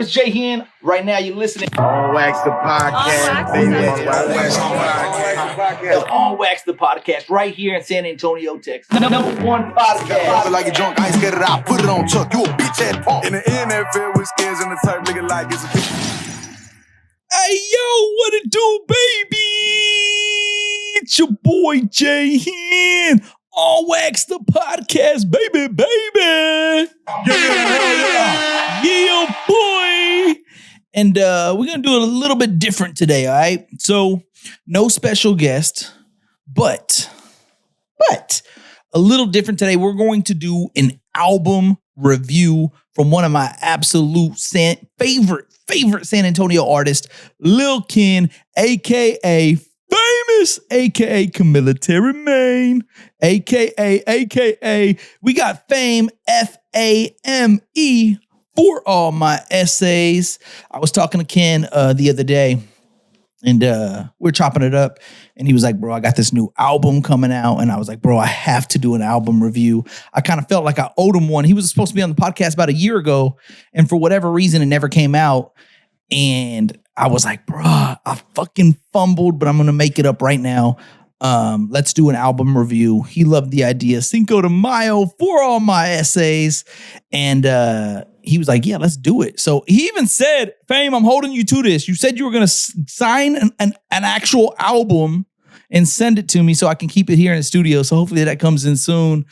up? It's J-Hen. Right now you're listening to All Wax the podcast, baby. All Wax the podcast right here in San Antonio, Texas. Number one podcast. Like a drunk, I ain't scared it out. Put it on Chuck. You a bitch ass punk. In the NFL, we scares in the type nigga like it's a bitch. Hey, yo, what it do, baby? It's your boy, J-Hen. All Wax the podcast, baby. Yeah, boy. And we're going to do it a little bit different today, all right? So, no special guest, but a little different today. We're going to do an album review from one of my absolute favorite San Antonio artists, Lil Ken, a.k.a. Famous, a.k.a. Military Main, a.k.a. we got F.A.M.E, F.A.M.E for All My Essays. I was talking to Ken the other day, and we're chopping it up, and he was like, bro, I got this new album coming out, and I was like, bro, I have to do an album review. I kind of felt like I owed him one. He was supposed to be on the podcast about a year ago, and for whatever reason, it never came out, and I was like, bruh, I fucking fumbled, but I'm going to make it up right now. Let's do an album review. He loved the idea. Cinco de Mayo for All My Essays. And he was like, yeah, let's do it. So he even said, F.A.M.E, I'm holding you to this. You said you were going to sign an actual album and send it to me so I can keep it here in the studio. So hopefully that comes in soon.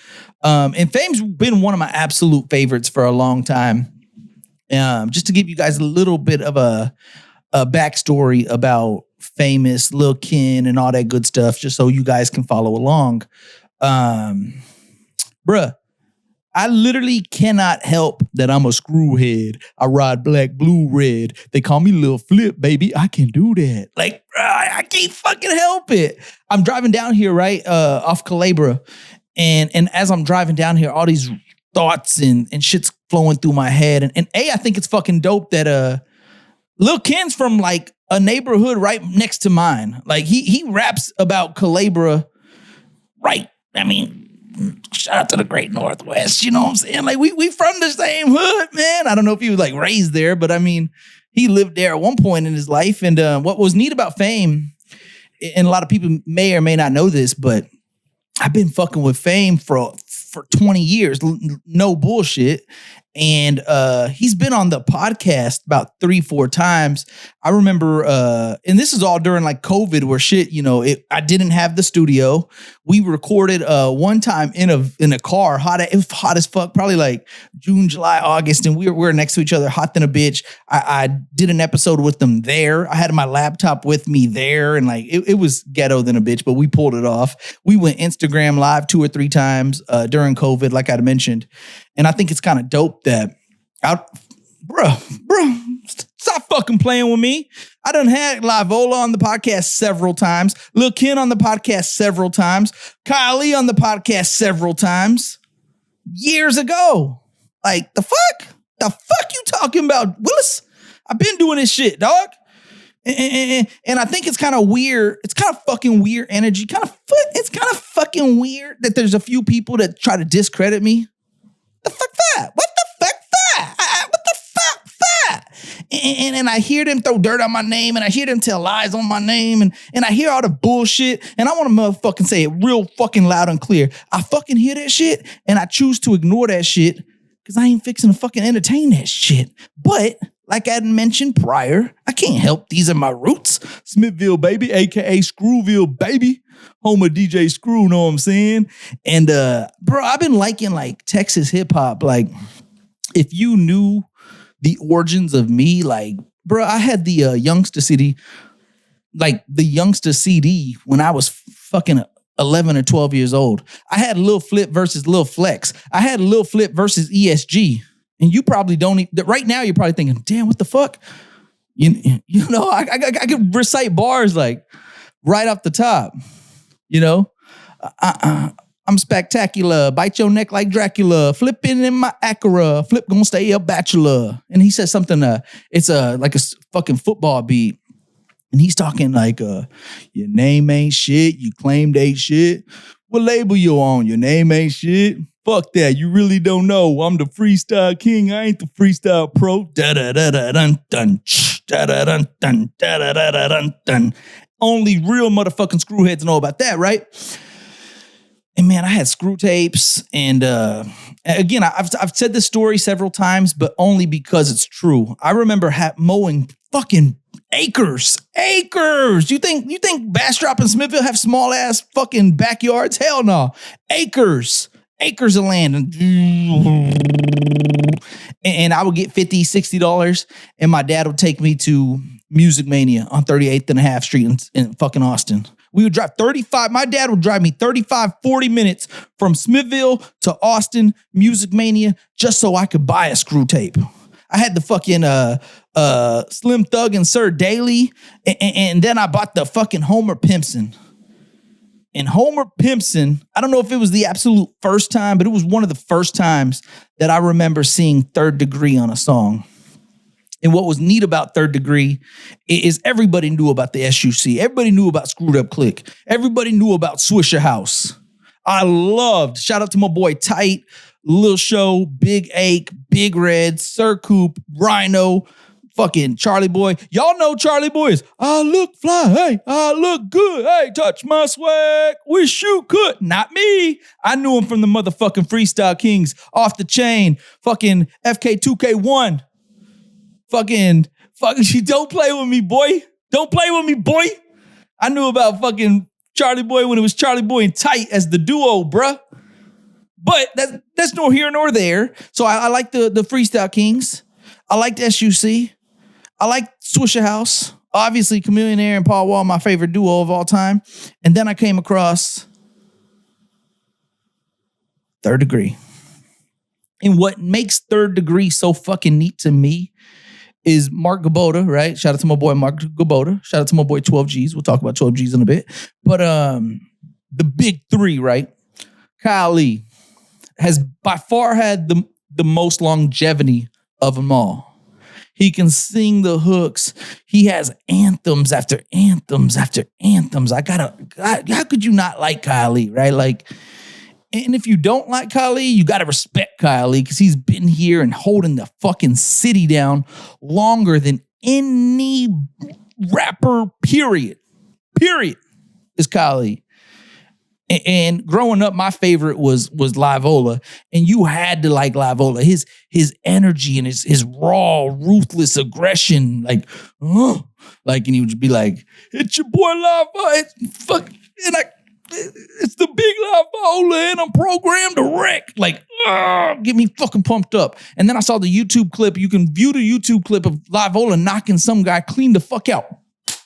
And F.A.M.E's been one of my absolute favorites for a long time. Just to give you guys a little bit of a backstory about Famous, Lil Ken, and all that good stuff, just so you guys can follow along. Bruh, I literally cannot help that I'm a screwhead. I ride black, blue, red. They call me Lil Flip, baby. I can do that. Like, bruh, I can't fucking help it. I'm driving down here, right, off Calabria, and as I'm driving down here, all these thoughts and shit's flowing through my head. And I think it's fucking dope that Lil Ken's from like a neighborhood right next to mine. Like he raps about Calabria, right? I mean, shout out to the Great Northwest. You know what I'm saying? Like we from the same hood, man. I don't know if he was like raised there, but I mean, he lived there at one point in his life. And what was neat about F.A.M.E, and a lot of people may or may not know this, but I've been fucking with F.A.M.E for 20 years, no bullshit. And he's been on the podcast about 3-4 times. I remember, and this is all during like COVID where shit, you know, I didn't have the studio. We recorded one time in a car, it was hot as fuck, probably like June, July, August, and we were next to each other, hot than a bitch. I did an episode with them there. I had my laptop with me there, and like it was ghetto than a bitch, but we pulled it off. We went Instagram live 2 or 3 times during COVID, like I'd mentioned. And I think it's kind of dope that bro, stop fucking playing with me. I done had Livola on the podcast several times, Lil Ken on the podcast several times, Kylie on the podcast several times, years ago. Like, the fuck? The fuck you talking about, Willis? I've been doing this shit, dog. And I think it's kind of weird. It's kind of fucking weird energy. It's kind of fucking weird that there's a few people that try to discredit me. The fuck that? What the fuck that? What the fuck that? And I hear them throw dirt on my name, and I hear them tell lies on my name, and I hear all the bullshit, and I want to motherfucking say it real fucking loud and clear. I fucking hear that shit, and I choose to ignore that shit because I ain't fixing to fucking entertain that shit. But like I had mentioned prior, I can't help. These are my roots. Smithville, baby, a.k.a. Screwville, baby. Home of DJ Screw, know what I'm saying? And, bro, I've been liking, like, Texas hip-hop. Like, if you knew the origins of me, like, bro, I had the Youngster CD, like, the Youngster CD when I was fucking 11 or 12 years old. I had Lil Flip versus Lil Flex. I had Lil Flip versus ESG. And you probably don't even, right now you're probably thinking, damn, what the fuck? You know, I could recite bars like right off the top, you know? I'm spectacular, bite your neck like Dracula, flipping in my Acura, Flip gonna stay a bachelor. And he says something, it's like a fucking football beat. And he's talking like, your name ain't shit, you claimed ain't shit. What label you on? Your name ain't shit. Fuck that. You really don't know. I'm the freestyle king. I ain't the freestyle pro. Da da da da dun dun. Da da dun dun. Da da da da dun dun. Only real motherfucking screwheads know about that, right? And man, I had screw tapes, and again, I've said this story several times, but only because it's true. I remember mowing fucking acres. You think Bastrop and Smithville have small ass fucking backyards? Hell no. Acres of land. And I would get $50, $60, and my dad would take me to Music Mania on 38th and a half Street in fucking Austin. We would drive 35. My dad would drive me 35, 40 minutes from Smithville to Austin, Music Mania, just so I could buy a screw tape. I had the fucking Slim Thug and Sir Daily, and then I bought the fucking Homer Pimpson. And Homer Pimpson, I don't know if it was the absolute first time, but it was one of the first times that I remember seeing Third Degree on a song. And what was neat about Third Degree is everybody knew about the SUC. Everybody knew about Screwed Up Click. Everybody knew about Swisher House. Shout out to my boy Tight, Lil Show, Big Ache, Big Red, Sir Coop, Rhino, fucking Charlie Boy. Y'all know Charlie Boy is, I look fly, hey, I look good, hey, touch my swag, wish you could. Not me. I knew him from the motherfucking Freestyle Kings, Off the Chain, fucking FK2K1. Fucking, don't play with me, boy. Don't play with me, boy. I knew about fucking Charlie Boy when it was Charlie Boy and Tight as the duo, bruh. But that's nor here nor there. So I like the Freestyle Kings. I liked SUC. I like Swisher House. Obviously, Chameleon Air and Paul Wall, my favorite duo of all time. And then I came across Third Degree. And what makes Third Degree so fucking neat to me is Mark Gabota, right? Shout out to my boy Mark Gabota. Shout out to my boy 12 G's. We'll talk about 12 G's in a bit. But the big three, right? Kyle Lee has by far had the most longevity of them all. He can sing the hooks. He has anthems after anthems after anthems. How could you not like Kyle Lee, right? Like, and if you don't like Kyle Lee, you got to respect Kyle Lee because he's been here and holding the fucking city down longer than any rapper, period, is Kyle Lee. And growing up, my favorite was Livola, and you had to like Livola. His energy and his raw, ruthless aggression, and he would just be like, "It's your boy Livola, it's the big Livola, and I'm programmed to wreck." Like, get me fucking pumped up. And then I saw the YouTube clip. You can view the YouTube clip of Livola knocking some guy clean the fuck out.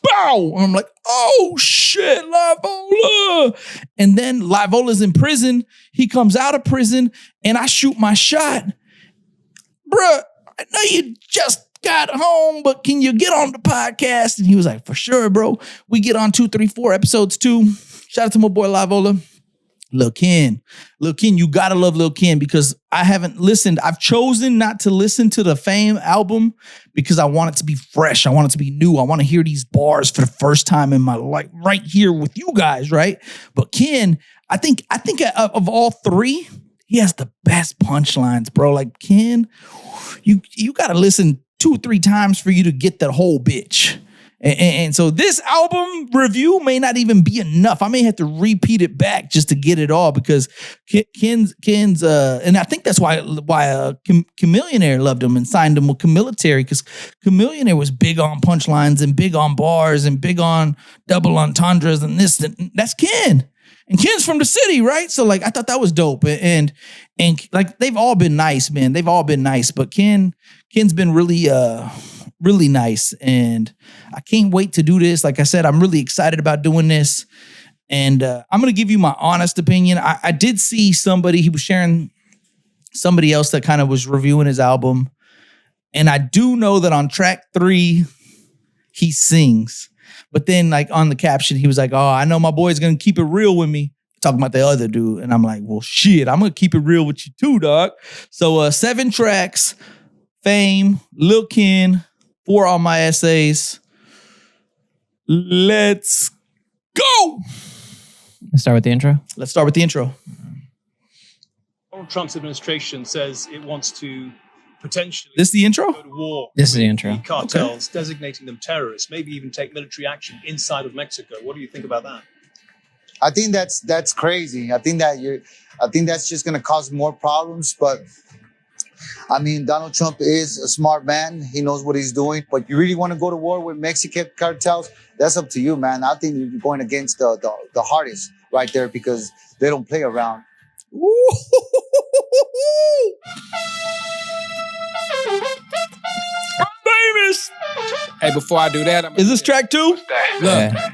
Bow! And I'm like, oh shit, Livola. And then Livola's in prison. He comes out of prison, and I shoot my shot. Bruh, I know you just got home, but can you get on the podcast? And he was like, for sure, bro. We get on 2, 3, 4 episodes 2. Shout out to my boy Livola. Lil Ken, you gotta love Lil Ken because I haven't listened. I've chosen not to listen to the F.A.M.E album because I want it to be fresh. I want it to be new. I want to hear these bars for the first time in my life right here with you guys, right? But Ken, I think of all three, he has the best punchlines, bro. Like Ken, you gotta listen 2 or 3 times for you to get that whole bitch. And so this album review may not even be enough. I may have to repeat it back just to get it all because Ken's and I think that's why Chameleon Air loved him and signed him with Chamilitary because Chameleon Air was big on punchlines and big on bars and big on double entendres and this. And that's Ken. And Ken's from the city, right? So like I thought that was dope. And like they've all been nice, man. They've all been nice. But Ken's been really nice. And I can't wait to do this. Like I said, I'm really excited about doing this. And I'm going to give you my honest opinion. I did see he was sharing somebody else that kind of was reviewing his album. And I do know that on track 3, he sings. But then like on the caption, he was like, oh, I know my boy's going to keep it real with me. Talking about the other dude. And I'm like, well, shit, I'm going to keep it real with you too, dog. So 7 tracks, F.A.M.E, Lil Ken, 4 All My Ese. Let's go. Let's start with the intro. Let's start with the intro. Donald Trump's administration says it wants to potentially This the intro? go to war This is the with intro. the cartels, designating them terrorists, maybe even take military action inside of Mexico. What do you think about that? I think that's crazy. I think that's just going to cause more problems. But I mean, Donald Trump is a smart man. He knows what he's doing. But you really want to go to war with Mexican cartels? That's up to you, man. I think you're going against the hardest right there because they don't play around. Famous. Hey, before I do that, Is this track 2? look. Yeah.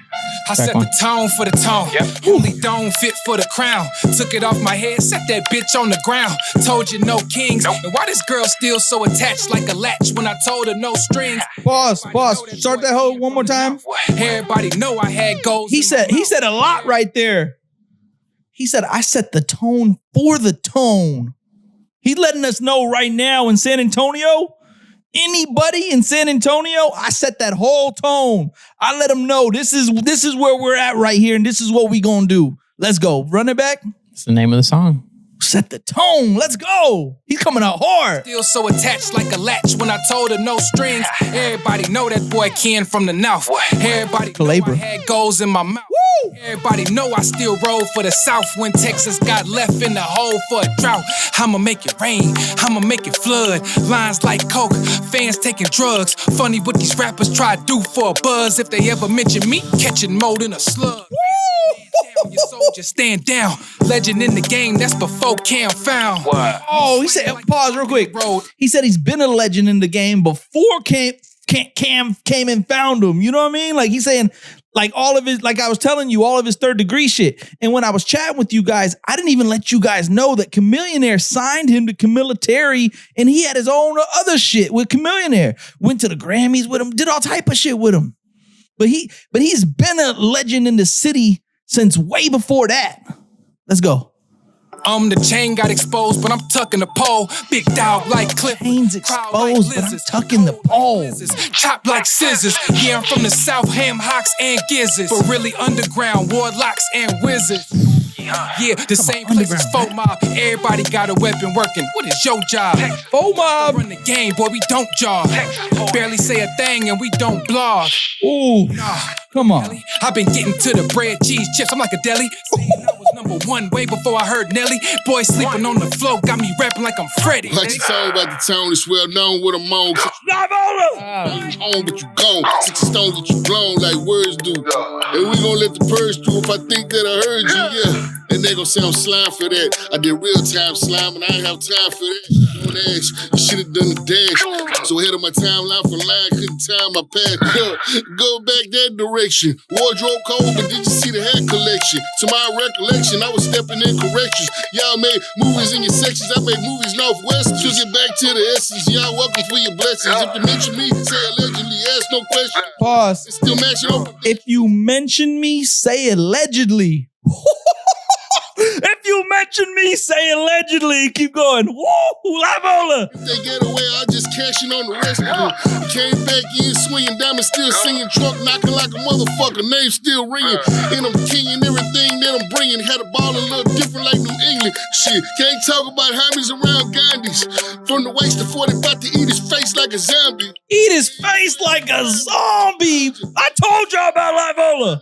I set one. the tone for the tone. Only don't fit for the crown. Took it off my head, set that bitch on the ground. Told you no kings. And why this girl still so attached like a latch when I told her no strings? Pause. Start that whole one more time. Everybody know I had goals. He said a lot right there. He said, I set the tone for the tone. He's letting us know right now in San Antonio, anybody in San Antonio, I set that whole tone. I let them know this is where we're at right here, and this is what we gonna do. Let's go. Run it back. It's the name of the song. Set the tone. Let's go. He's coming out hard. Still so attached like a latch when I told her no strings. Everybody know that boy Ken from the north. Everybody know I had goals in my mouth. Woo! Everybody know I still roll for the South when Texas got left in the hole for a drought. I'ma make it rain, I'ma make it flood. Lines like coke, fans taking drugs. Funny what these rappers try to do for a buzz. If they ever mention me, catching mold in a slug. Your soldier stand down. Legend in the game, that's before Cam found. Oh, he said, pause real quick. He said he's been a legend in the game before Cam came and found him. You know what I mean? Like he's saying, like all of his, like I was telling you, all of his third degree shit. And when I was chatting with you guys, I didn't even let you guys know that Chamillionaire signed him to Camilitary, and he had his own other shit with Chamillionaire. Went to the Grammys with him, did all type of shit with him. But he's been a legend in the city since way before that. Let's go. The chain got exposed, but I'm tucking the pole. Big dog like Cliff. Chain's exposed, but I'm tucking the pole. Chop like scissors. Yeah, I'm from the South, ham hocks and gizzards. But really underground, warlocks and wizards. Yeah, the same place as F.A.M.E. Everybody got a weapon working. What is your job? F.A.M.E. Run the game, boy, we don't jog. Barely say a thing and we don't blog. Ooh, come on. I've been getting to the bread, cheese, chips. I'm like a deli. Saying I was #1 way before I heard Nelly. Boy sleeping on the floor, got me rapping like I'm Freddy. Like you told about the town, it's well known what I'm on. You home, but you gone. 60 stones that you blown like words do. And we gon' let the purge through if I think that I heard you, yeah. And they gon' say I'm slime for that. I did real time slime and I ain't have time for that. Doing ass, you should've done the dash. So ahead of my timeline for line, couldn't time my path. Go back that direction. Wardrobe cold, but did you see the hat collection? To my recollection, I was stepping in corrections. Y'all made movies in your sections, I made movies Northwest. Took it back to the essence. Y'all welcome for your blessings. If you mention me, say allegedly, ask no question. Pause. It's still matching up. If you mention me, say allegedly. If you mention me, say allegedly. Keep going. Woo, Lavola. If they get away, I just cashing on the rest of them. Came back in, swinging diamonds, still singing, truck knocking like a motherfucker, name still ringing. And I'm kinging everything that I'm bringing. Had a ball a little different like New England. Shit, can't talk about homies around Gandhi's. From the waist to 40, about to eat his face like a zombie. Eat his face like a zombie. I told y'all about Lavola.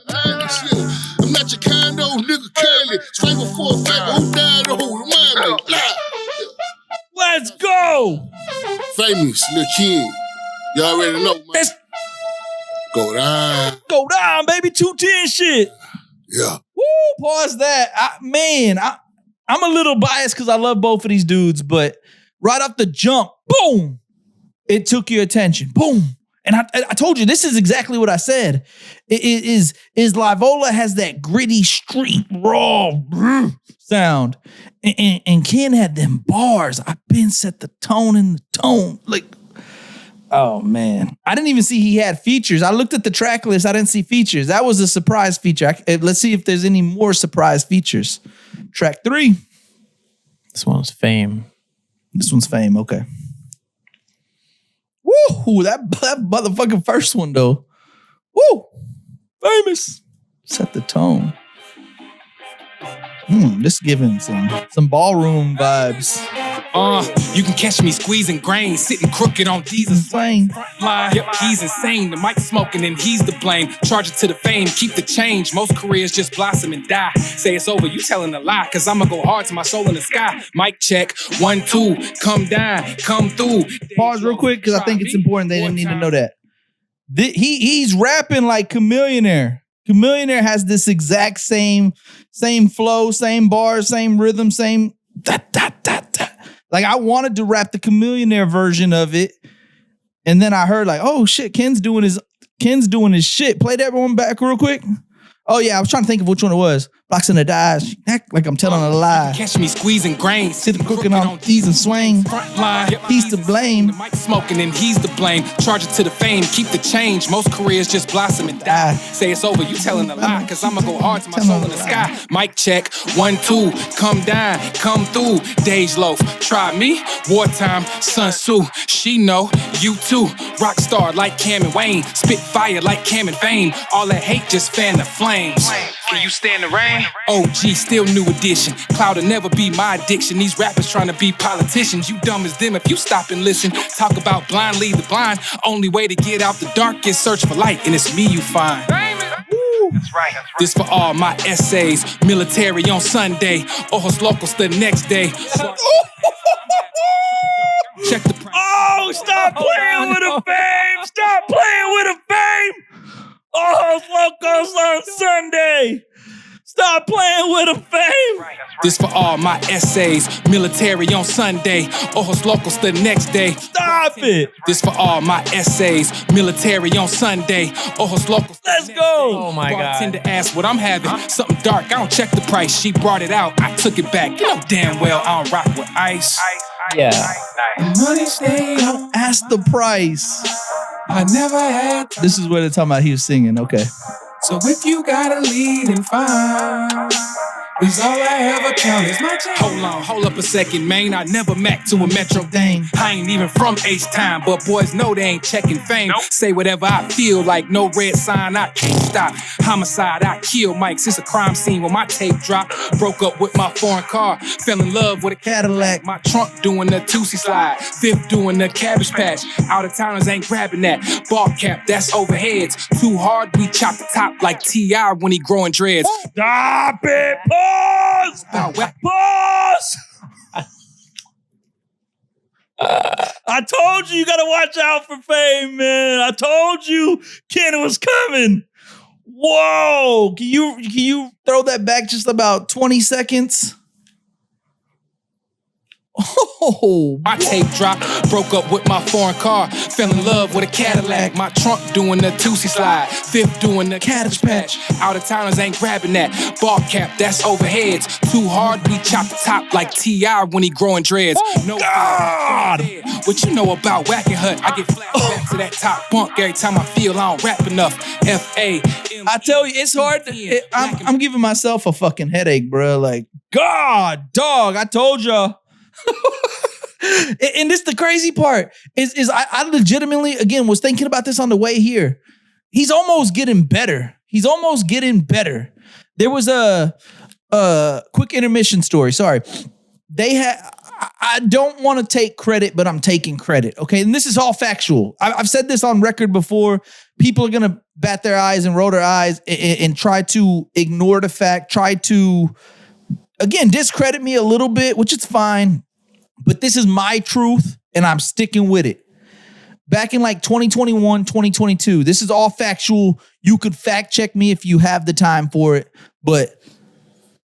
I'm not your kind old nigga kindly. Straight before a fact, who died or who remind me. Let's go. Famous, Lil Ken. You already know, man. Go down. Go down, baby. 210 shit. Yeah. Woo, pause that. I'm a little biased because I love both of these dudes, but right off the jump, boom, it took your attention. Boom. And I told you, this is exactly what I said. Is Lavola has that gritty street raw sound. And Ken had them bars. I've been set the tone in the tone. Like, oh man. I didn't even see he had features. I looked at the track list. I didn't see features. That was a surprise feature. Let's see if there's any more surprise features. Track 3. This one's F.A.M.E. This one's F.A.M.E. Okay. Woo! That motherfucking first one though. Woo! Famous. Set the tone. This is giving some ballroom vibes. You can catch me squeezing grain, sitting crooked on D's and Insane. line. Yep, he's insane. The mic smoking and he's to blame. Charge it to the fame, keep the change. Most careers just blossom and die. Say it's over, you telling a lie, cause I'ma go hard to my soul in the sky. Mic check, 1, 2, come down, come through. Pause real quick, because I think it's important. They didn't need to know that. He's rapping like Chameleonaire. Chameleonaire has this exact same flow, same bars, same rhythm, same Like I wanted to rap the Chameleonaire version of it, and then I heard like, oh shit, Ken's doing his shit. Play that one back real quick. Oh yeah, I was trying to think of which one it was. Blocks in the dice. Act like I'm telling a lie. Catch me squeezing grain, Sitting cooking on D's and swing. front line. He's to blame. The mic smoking and he's to blame. Charge it to the fame, keep the change. Most careers just blossom and die. Say it's over, you telling a lie, cause I'ma go hard to my soul in the sky. Mic check, 1, 2, come down, come through. Dej Loaf, try me. Wartime, Sun Tzu, she know, you too. Rock star like Cam and Wayne. Spit fire like Cam and Fame. All that hate just fan the flames. Can you stand the rain? OG, still new edition. Cloud'll never be my addiction. These rappers trying to be politicians. You dumb as them if you stop and listen. Talk about blind lead the blind. Only way to get out the dark is search for light, and it's me you find. That's right. This for all my essays. Military on Sunday. Ojos locos the next day. Check the price. Oh, stop playing with a fame! Stop playing with a fame! Oh, Locos on Sunday! Stop playing with a fame! This for all my essays. Military on Sunday. Ojos locos the next day. Stop it! This for all my essays. Military on Sunday. Ojos locos. Let's go! Oh my God. Bartender asked what I'm having. Something dark. I don't check the price. She brought it out. I took it back. You know damn well I don't rock with ice. Yeah. Money stay on. Ask the price. I never had. This is what they're talking about. He was singing. Okay. So if you got a lead and fine, cause all I ever count is my chain. Hold up a second, man. I never mac to a metro dame. I ain't even from H-Time, but boys know they ain't checking fame. Say whatever I feel like, no red sign, I can't stop. Homicide, I kill mics. It's a crime scene when my tape dropped. Broke up with my foreign car. Fell in love with a Cadillac. My trunk doing the Tootsie slide. Fifth doing the Cabbage Patch. Out of towners ain't grabbing that. Ball cap, that's overheads. Too hard, we chop the top like T.I. when he growing dreads. Stop it! Pause! Pause! I told you gotta watch out for fame, man. I told you Ken was coming. Whoa! Can you throw that back just about 20 seconds? Oh, my tape dropped, broke up with my foreign car, fell in love with a Cadillac. My trunk doing the Tootsie slide, fifth doing the Cabbage Patch. Out of towners ain't grabbing that. Ball cap, that's overheads. Too hard, we chop the top like T.I. when he growing dreads. No God! What you know about Whacking Hut? I get flashbacks to that top bunk every time I feel I don't rap enough. F.A.M.E. I tell you, it's hard. I'm giving myself a fucking headache, bro. Like, God, dog, I told y'all. And this the crazy part is I legitimately, again, was thinking about this on the way here. He's almost getting better. There was a quick intermission story. Sorry. I don't want to take credit, but I'm taking credit. Okay. And this is all factual. I've said this on record before. People are going to bat their eyes and roll their eyes and try to ignore the fact, try to, again, discredit me a little bit, which is fine. But this is my truth, and I'm sticking with it. Back in like 2021, 2022, this is all factual. You could fact check me if you have the time for it, but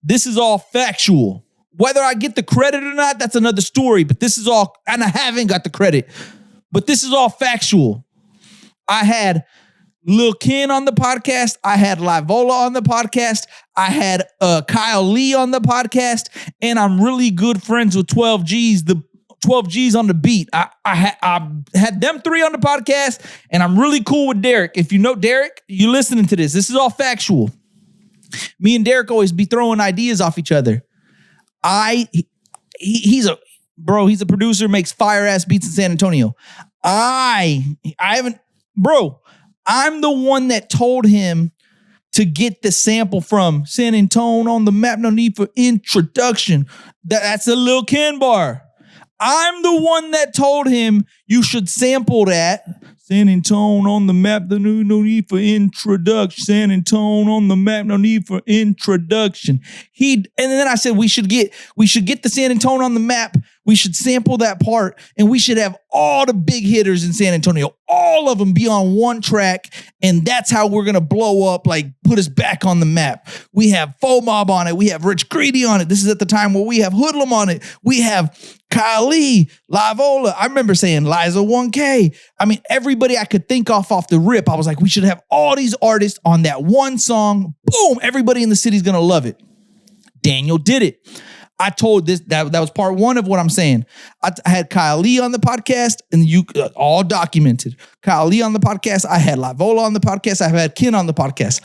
this is all factual. Whether I get the credit or not, that's another story, but this is all, and I haven't got the credit, but this is all factual. I had Lil Ken on the podcast. I had Livola on the podcast. I had Kyle Lee on the podcast, and I'm really good friends with 12 G's, the 12 G's on the beat. I had them three on the podcast, and I'm really cool with Derek. If you know Derek, you're listening to this. This is all factual. Me and Derek always be throwing ideas off each other. He's a producer, makes fire ass beats in San Antonio. I'm the one that told him to get the sample from San Antonio on the map, no need for introduction. That's a Lil Ken bar. I'm the one that told him you should sample that. San Antonio on the map, no need for introduction. San Antonio on the map, no need for introduction. And then I said we should get the San Antonio on the map. We should sample that part, and we should have all the big hitters in San Antonio, all of them be on one track, and that's how we're gonna blow up, like put us back on the map. We have F.A.M.E on it. We have Rich Greedy on it. This is at the time where we have Hoodlum on it. We have Kylie, Livola. I remember saying Liza 1K. I mean, everybody I could think off the rip. I was like, we should have all these artists on that one song. Boom, everybody in the city's gonna love it. Daniel did it. I told that was part one of what I'm saying. I had Kylie on the podcast, and you all documented. Kylie on the podcast. I had Livola on the podcast. I had Ken on the podcast.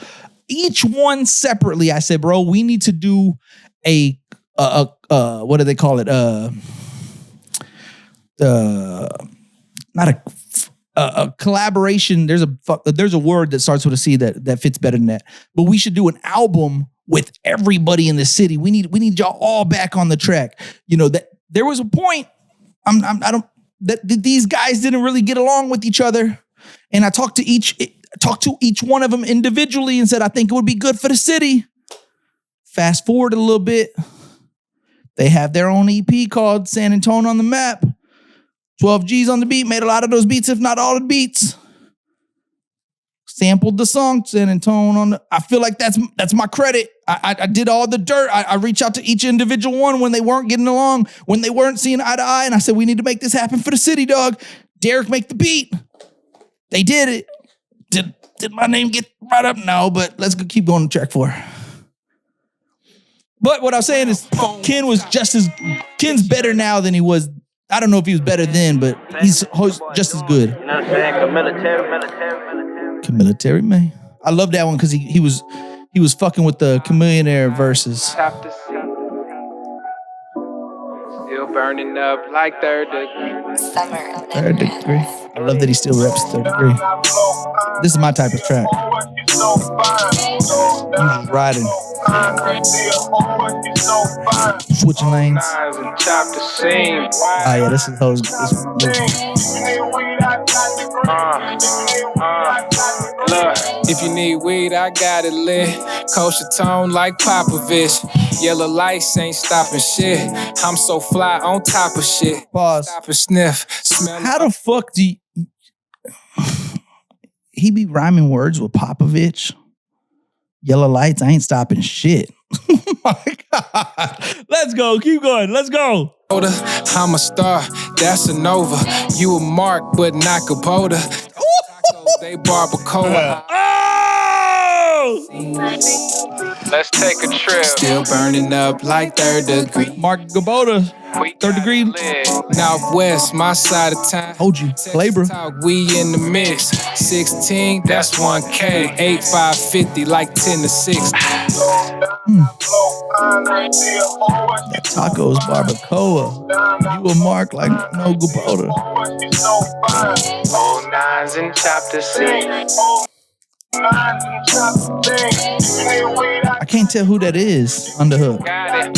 Each one separately, I said, bro, we need to do a what do they call it? Not a collaboration. There's a word that starts with a C that fits better than that. But we should do an album with everybody in the city. We need y'all all back on the track. You know, that there was a point that these guys didn't really get along with each other. And I talked to each one of them individually and said, I think it would be good for the city. Fast forward a little bit. They have their own EP called San Antonio on the Map. 12 G's on the beat, made a lot of those beats, if not all the beats. Sampled the song, San Antonio on the, I feel like that's my credit. I did all the dirt. I reached out to each individual one when they weren't getting along, when they weren't seeing eye to eye, and I said, we need to make this happen for the city, dog. Derek, make the beat. They did it. Did my name get brought up? No, but let's keep going to track 4. But what I'm saying is Ken's better now than he was. I don't know if he was better then, but he's just as good. You know what I'm saying? Military man. I love that one because he was fucking with the Chameleonaire verses. Still burning up like third degree. Third degree. I love that he still reps third degree. This is my type of track. You just riding. Switching lanes. Oh yeah, this is those. Look, if you need weed, I got it lit. Kosher tone like Popovich. Yellow lights ain't stopping shit. I'm so fly on top of shit. Pause. Stop and sniff. Smell. How the fuck do you... He be rhyming words with Popovich? Yellow lights, I ain't stopping shit. Oh my God. Let's go. Keep going. Let's go. I'm a star. That's a Nova. You a Mark, but not Kubota. They barbacoa. Oh! Let's take a trip. Still burning up like third degree. Mark Kubota. Third degree. Northwest, my side of town. Told you. Labor. We in the mix. 16, that's 1K. 8, 550, like 10 to 6. That tacos barbacoa. You a Mark like no Kubota. Old nines and chapter 6. I can't tell who that is on the hook. Got it.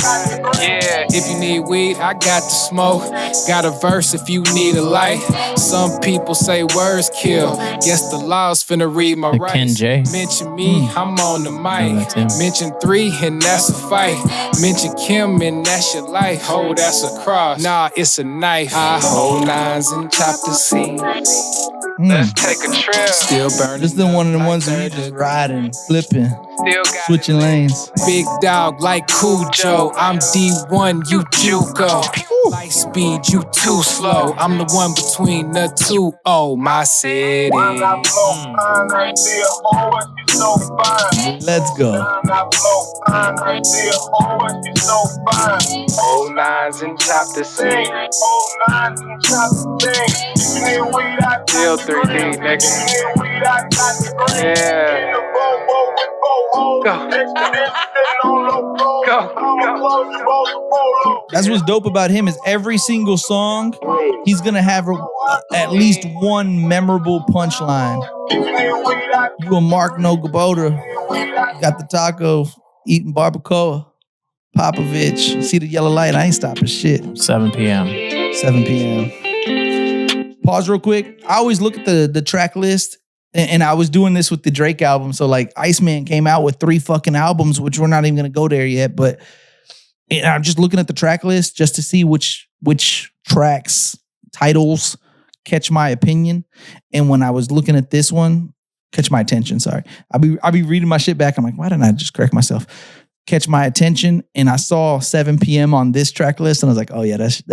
Yeah, if you need weed, I got the smoke. Got a verse if you need a light. Some people say words kill. Guess the law's finna read my rights. Ken J. Mention me, I'm on the mic. that's him. Mention 3 and that's a fight. Mention Kim and that's your life. Oh, that's a cross. Nah, it's a knife. I hold 9s and chapter C. Let's take a trip. Still burning. This is one of the ones where you just riding, flipping, Still got switching lanes. Big dog like Cujo. I'm D1, you Juco. Light speed, you too slow. I'm the one between the two. Oh, my city. Let's go. Old 9s and chapter 6. Still 3D, nigga. Yeah. Go. That's what's dope about him is every single song, he's gonna have at least one memorable punchline. You a Mark no Kubota. Got the taco, eating barbacoa. Popovich, see the yellow light. I ain't stopping shit. 7 p.m. 7 p.m. Pause real quick. I always look at the track list, and I was doing this with the Drake album. So like Iceman came out with 3 fucking albums, which we're not even gonna go there yet. But I'm just looking at the track list just to see which tracks titles catch my opinion. And when I was looking at this one, catch my attention. Sorry, I'll be reading my shit back. I'm like, why didn't I just correct myself? Catch my attention, and I saw 7 p.m. on this track list, and I was like, oh yeah, that's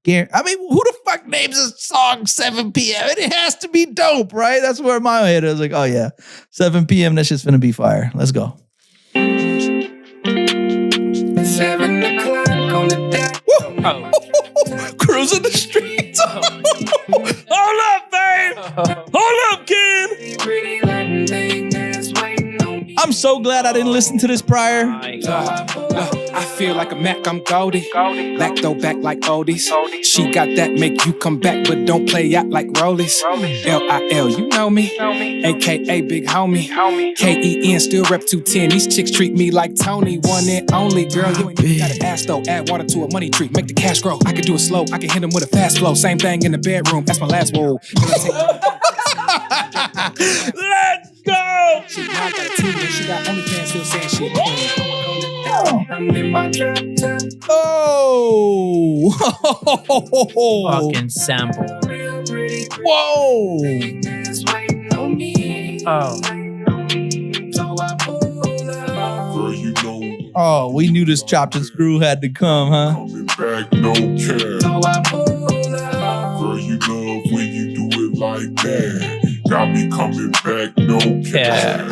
Gary. I mean, who the fuck names a song 7 p.m.? It has to be dope, right? That's where my head is like, oh yeah, 7 p.m. That's just gonna be fire. Let's go. 7 o'clock on the dot. Cruising the streets. Hold up, babe. Hold up, kid. I'm so glad I didn't listen to this prior. I feel like a Mac, I'm Goldie. Lacto back like oldies. She got that make you come back, but don't play out like rollies. L-I-L, you know me. AKA big homie. K-E-N, still rep 210. These chicks treat me like Tony. One and only, girl, you ain't even gotta ask though. Add water to a money tree, make the cash grow. I can do it slow, I can hit them with a fast flow. Same thing in the bedroom, that's my last word. Let's go. She got a TV, she got OnlyFans, still saying she a queen. I'm in my trap. Oh. Fucking sample. Whoa. Oh. Girl, you know, Oh, we knew this chopped and screw had to come, huh? coming back, no care. Girl, you love when you do it like that. Got me coming back, no care.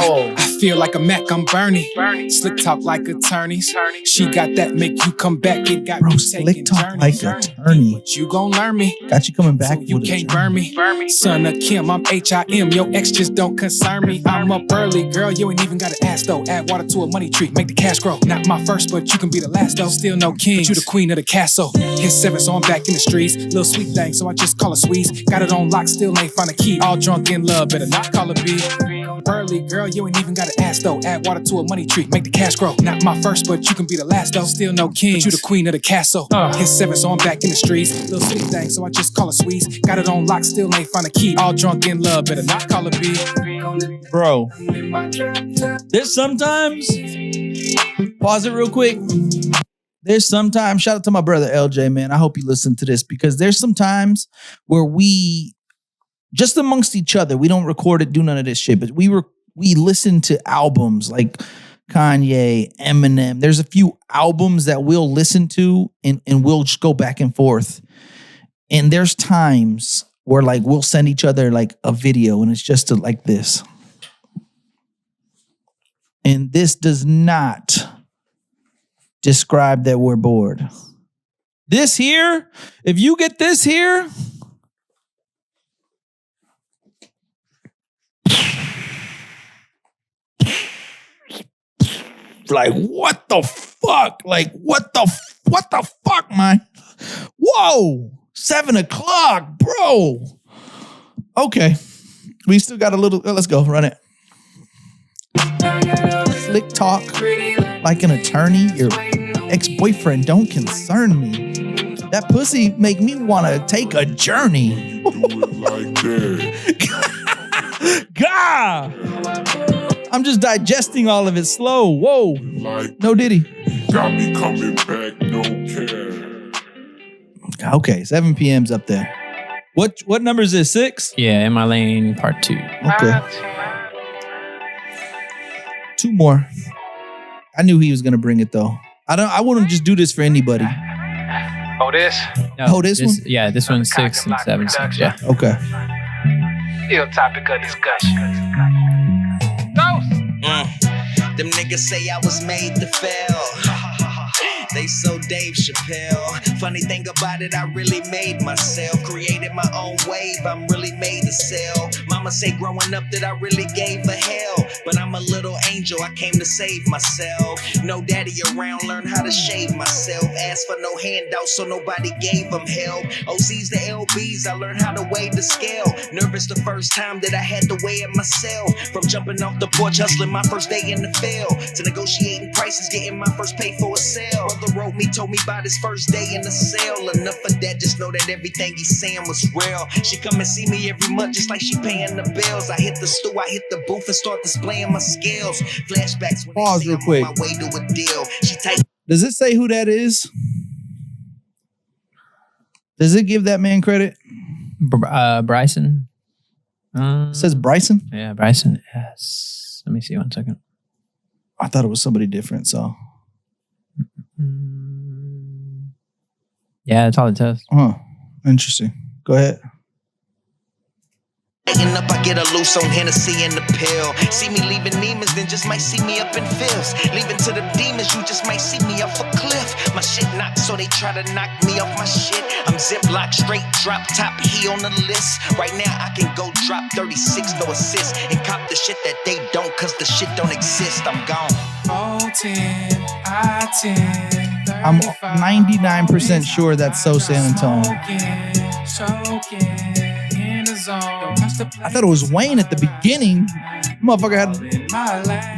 I feel like a Mac, I'm Bernie. Slick talk like attorneys. She got that make you come back. It got Bro, you slick taking talk journeys. like attorney. But you gon' learn me. Got you coming back So you with a can't journey. burn me. Son of Kim, I'm H.I.M. Your ex just don't concern me. I'm up early, girl. You ain't even gotta ask though. Add water to a money tree, make the cash grow. Not my first, but you can be the last though. Still no king, but you the queen of the castle. Hit 7, so I'm back in the streets. Little sweet thing, so I just call her squeeze. Got it on lock, still ain't find a key. All drunk in love, better not call her B. Early, girl, you ain't even gotta ask though. Add water to a money tree, make the cash grow. Not my first, but you can be the last though. Still no king, but you the queen of the castle. Hit 7, so I'm back in the streets. Little sweet thing, so I just call her squeeze. Got it on lock, still ain't find a key. All drunk in love, better not call her B. Bro, there's sometimes, pause it real quick. There's sometimes, shout out to my brother LJ, man. I hope you listen to this because there's some times where we, just amongst each other, we don't record it, do none of this shit, but we listen to albums like Kanye, Eminem. There's a few albums that we'll listen to and we'll just go back and forth. And there's times where like we'll send each other like a video and it's just like this. And this does not describe that we're bored. This here, if you get this here, like what the fuck? Like what the fuck, man? Whoa, 7 o'clock, bro. Okay, we still got a little. Let's go, run it. Slick talk like an attorney. Your ex-boyfriend don't concern me. That pussy make me want to take a journey. Do it like that. God, I'm just digesting all of it slow. Whoa, Like, no diddy. got me coming back, no care. Okay, 7 p.m.'s up there. What number is this? 6? Yeah, In My Lane Part 2. Okay. 2 more. I knew he was gonna bring it though. I wouldn't just do this for anybody. Oh, this? No, this one? Yeah, this one's 6 and 7. 6, yeah. Okay. Still topic of discussion. Them niggas say I was made to fail. They so Dave Chappelle. Funny thing about it, I really made myself. Created my own wave, I'm really made to sell. Mama say growing up that I really gave a hell. But I'm a little angel, I came to save myself. No daddy around, learn how to shave myself. Asked for no handouts, so nobody gave them help. OCs to LBs, I learned how to weigh the scale. Nervous the first time that I had to weigh it myself. From jumping off the porch, hustling my first day in the field, to negotiating prices, getting my first pay for a sale. Brother wrote me, told me about his first day in the sale. Enough of that, just know that everything he's saying was real. She come and see me every month, just like she paying the bills. I hit the stew, I hit the booth and start displaying my skills. Flashbacks when pause real quick. On my way to a deal. She typed. Does it say who that is? Does it give that man credit? Bryson. It says Bryson? Yeah, Bryson. Yes. Let me see 1 second. I thought it was somebody different, so. Yeah, that's all it says. Huh. Interesting. Go ahead. Up, I get a loose on Hennessy and the pill. See me leaving demons, then just might see me up in fifths. Leaving to the demons, you just might see me off a cliff. My shit knocked, so they try to knock me off my shit. I'm ziplock, straight drop top, he on the list. Right now I can go drop 36, no assist, and cop the shit that they don't, cause the shit don't exist. I'm gone. 410, I-10, I'm 99% sure that's So San Antonio. I thought it was Wayne at the beginning. Motherfucker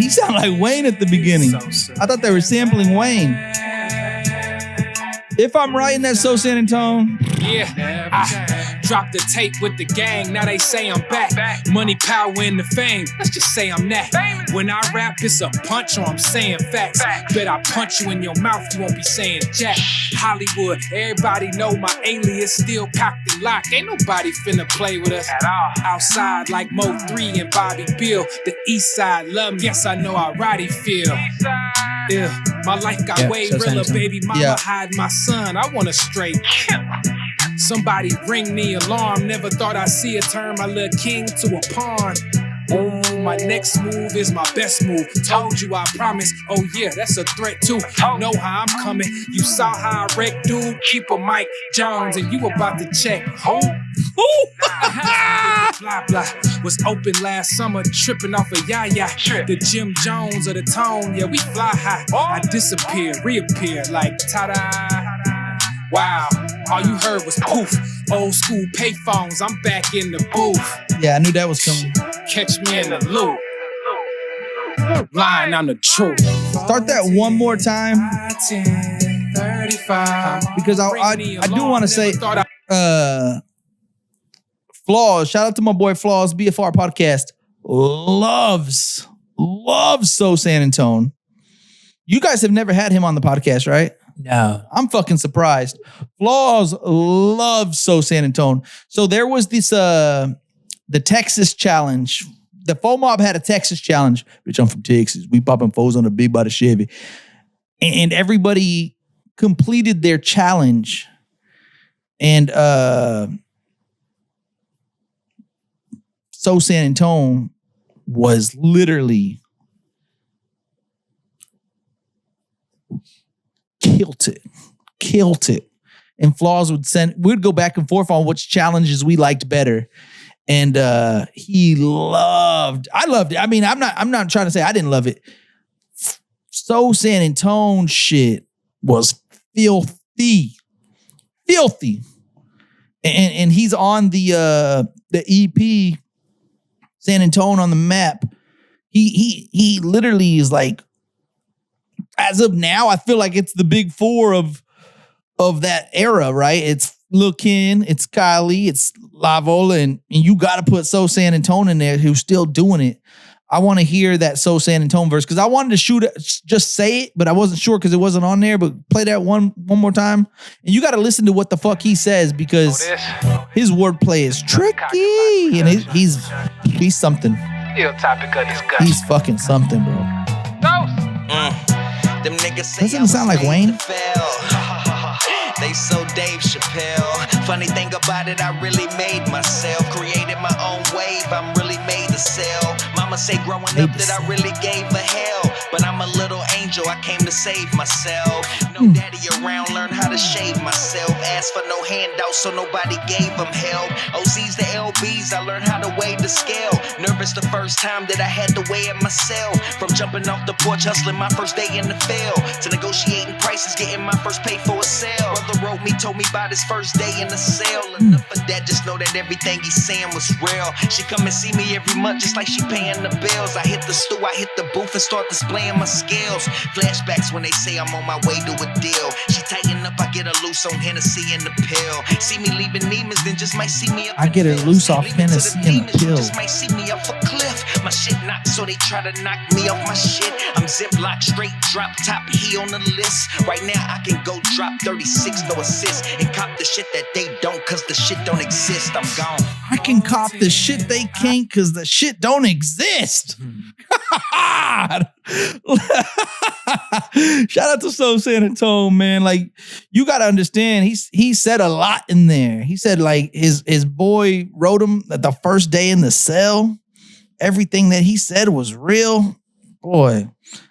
he sounded like Wayne at the beginning. I thought they were sampling Wayne. If I'm right in that So San Antonio. Yeah, I dropped the tape with the gang. Now they say I'm back. Money, power, and the fame. Let's just say I'm that. When I rap, it's a punch or I'm saying facts. Bet I punch you in your mouth, you won't be saying jack. Hollywood, everybody know my alias still cocked and locked. Ain't nobody finna play with us at all. Outside like Mo 3 and Bobby Bill. The East Side love me. Yes, I know how Roddy feel. Yeah, my life got way realer, baby mama hide my son. I want a straight. Somebody ring the alarm. Never thought I'd see it turn my little king to a pawn. Oh, my next move is my best move. Told you I promise. Oh yeah, that's a threat too. You know how I'm coming. You saw how I wrecked dude. Keep a Mike Jones and you about to check. Oh. Blah blah was open last summer, tripping off a yaya. The Jim Jones of the tone, yeah, we fly high. I disappear, reappear like ta-da. Wow, all you heard was poof. Old school payphones, I'm back in the booth. Yeah, I knew that was coming. Catch me in the loop. Lying on the truth. Start that one more time. Because I do want to say Flaws, shout out to my boy Flaws, BFR podcast. Loves So San Antonio. You guys have never had him on the podcast, right? No. I'm fucking surprised. Flaws loves So San Antonio. So there was this the Texas challenge. The F.A.M.E mob had a Texas challenge. Bitch, I'm from Texas. We popping foes on the big by the Chevy. And everybody completed their challenge. And So San Antonio was literally killed it. And Flaws we'd go back and forth on which challenges we liked better. And I loved it. I mean, I'm not trying to say I didn't love it. So San Antonio shit was filthy. And he's on the EP San Antonio on the map. He literally is like, as of now, I feel like it's the big four of that era, right? It's Lil Ken, it's Kylie, it's Lavola, and you got to put So San Antonio in there who's still doing it. I want to hear that So San Antonio verse because I wanted to just say it, but I wasn't sure because it wasn't on there. But play that one more time, and you got to listen to what the fuck he says because his wordplay is tricky, and he's something. He's fucking something, bro. Them niggas say doesn't it sound like Wayne? They so Dave Chappelle. Funny thing about it, I really made myself. Created my own wave, I'm really made to sell. Mama say growing up that I really gave a hell. But I'm a little angel, angel, I came to save myself. No daddy around, learn how to shave myself. Asked for no handouts, so nobody gave them help. OCs to LBs, I learned how to weigh the scale. Nervous the first time that I had to weigh it myself. From jumping off the porch, hustling my first day in the field, to negotiating prices, getting my first pay for a sale. Brother wrote me, told me about his first day in the sale. Enough of that, just know that everything he's saying was real. She come and see me every month, just like she paying the bills. I hit the stew, I hit the booth and start displaying my skills. Flashbacks when they say I'm on my way to a deal. She tighten up, I get her loose on Hennessy and the pill. See me leaving demons, then just might see me up. I get her loose off Hennessy and the pill. Just might see me off a cliff. My shit knocked, so they try to knock me off my shit. I'm ziplock, straight drop top, he on the list. Right now I can go drop 36, no assist, and cop the shit that they don't, cause the shit don't exist. I'm gone. I can cop the shit they can't cause the shit don't exist. Shout out to San Antonio, man. Like, you gotta understand, he said a lot in there. He said like his boy wrote him that the first day in the cell, everything that he said was real. Boy,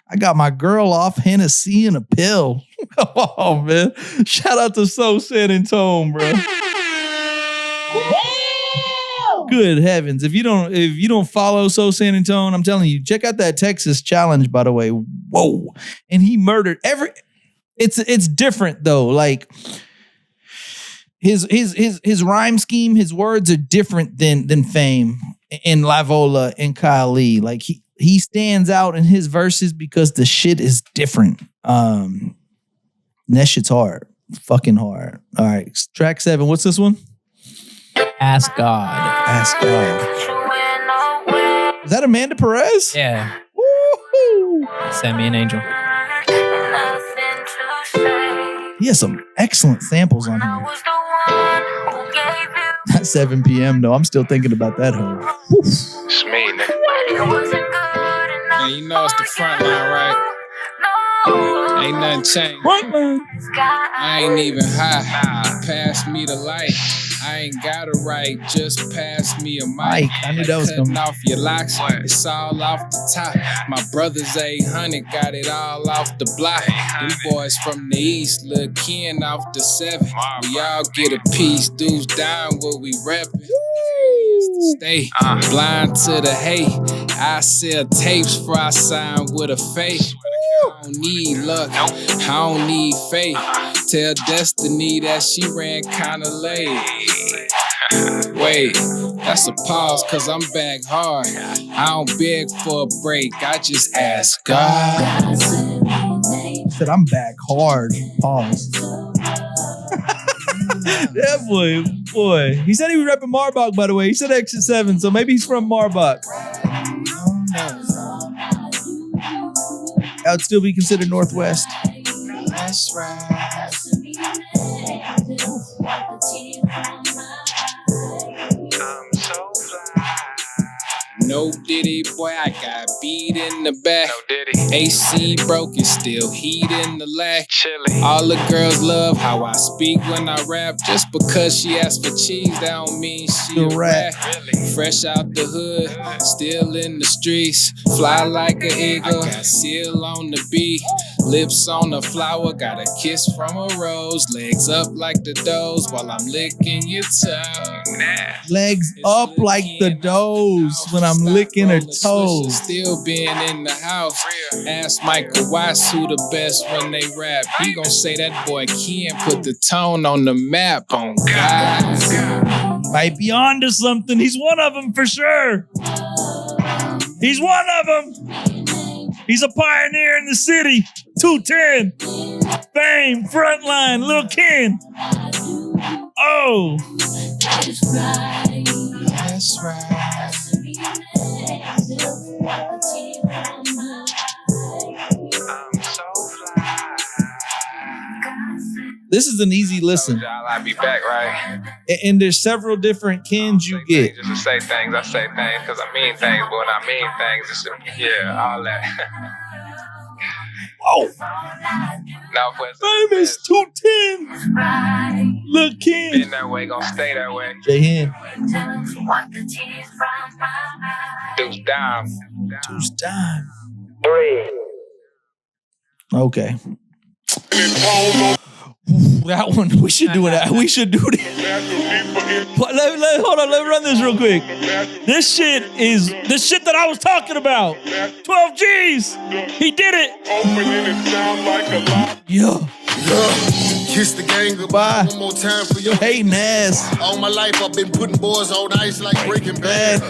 I got my girl off Hennessy and a pill. Oh man. Shout out to San Antonio, bro. Good heavens. If you don't follow San Antonio, I'm telling you, check out that Texas challenge, by the way. Whoa. And he murdered it's different though. Like his rhyme scheme, his words are different than F.A.M.E. and Lavola and Kylie. Like he stands out in his verses because the shit is different. And that shit's hard. Fucking hard. All right. Track 7. What's this one? Ask God. Ask God. Is that Amanda Perez? Yeah. Woo-hoo. Send me an angel. He has some excellent samples on here. Not 7 p.m. though. I'm still thinking about that hoe. It's me, nigga. Yeah, you know it's the front line, right? Ain't nothing changed. I ain't even high. Pass me the light. I ain't got it right. Just pass me a mic. I knew that was coming. Off your locks. It's all off the top. My brothers 800 got it all off the block. Them boys from the east, Lil Ken off the 7. We all get a piece. Dudes down where we reppin'. Stay blind to the hate. I sell tapes before I sign with a fake. I don't need luck, I don't need faith. Tell Destiny that she ran kinda late. Wait, that's a pause, cause I'm back hard. I don't beg for a break, I just ask God. Said I'm back hard. Pause. That boy. He said he was repping Marbach, by the way. He said Exit 7, so maybe he's from Marbach. That would still be considered Northwest. That's right. I'm so fly. No Diddy, boy, I got beat in the back. No Diddy. AC broke, it's still heat in the lack. Chilly. All the girls love how I speak when I rap. Just because she asked for cheese, that don't mean she a rat. Really? Fresh out the hood, still in the streets. Fly like an eagle, got seal on the beat. Lips on a flower, got a kiss from a rose. Legs up like the does while I'm licking your tongue. Legs up like the does when I'm licking her toes. Still being in the house. Ask Michael Watts who the best when they rap. He gon' say that boy Ken put the tone on the map. On God. Might be onto something. He's one of them for sure. He's one of them. He's a pioneer in the city. 210. F.A.M.E. Frontline. Lil Ken. Oh. That's right. This is an easy listen. I'll be back, right? And there's several different Kens you get. Just to say things, I say things because I mean things, but when I mean things, it's all that. Whoa. Now, F.A.M.E. is 210. Lil Ken. Been that way, gonna stay that way. J-Hen. Deuce down. Deuce down. 3, Okay. That one, we should do that. We should do that. Hold on, let me run this real quick. This shit is the shit that I was talking about. 12 G's. He did it. Yeah. Kiss the gang goodbye. One more time for your hating ass. All my life I've been putting boys on ice like Breaking Bad.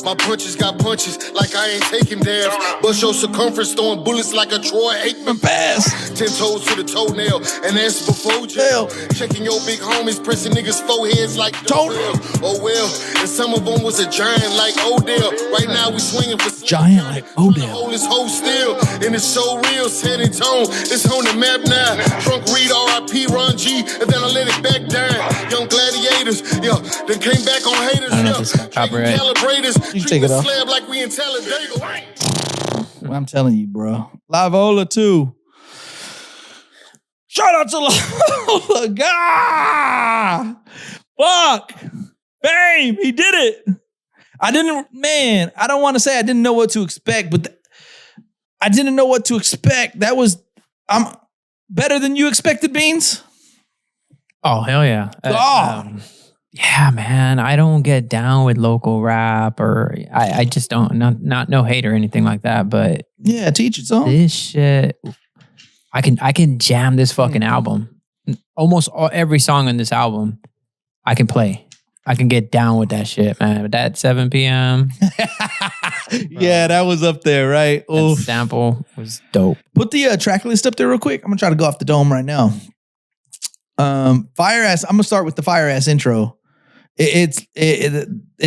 My punches got punches like I ain't taking dabs. Bust your circumference throwing bullets like a Troy Aikman pass. 10 toes to the toenail and that's before jail. Checking your big homies, pressing niggas' foreheads like toenail. Oh well, and some of them was a giant like Odell. Right now we swinging for giant like Odell. Hold this whole still, and it's so real. San Antonio, it's on the map now. Drunk Reed, R.I.P. Ron G, and then I let it back down. Young gladiators, yeah, then came back on haters. I don't know if this is copyright. Calibrators, You can take it off. slab like we in Talladega. I'm telling you, bro. Livola too. Shout out to Livola. God. Fuck. F.A.M.E. He did it. I don't want to say I didn't know what to expect, but I didn't know what to expect. That was, I'm better than you expected, Beans? Oh, hell yeah. Yeah, man. I don't get down with local rap or I just don't, not no hate or anything like that, but yeah, teach its own. This shit, I can jam this fucking album. Almost every song on this album, I can play. I can get down with that shit, man. But that 7 p.m. Yeah, that was up there, right? That sample was dope. Put the track list up there real quick. I'm gonna try to go off the dome right now. Fire ass. I'm gonna start with the fire ass intro. It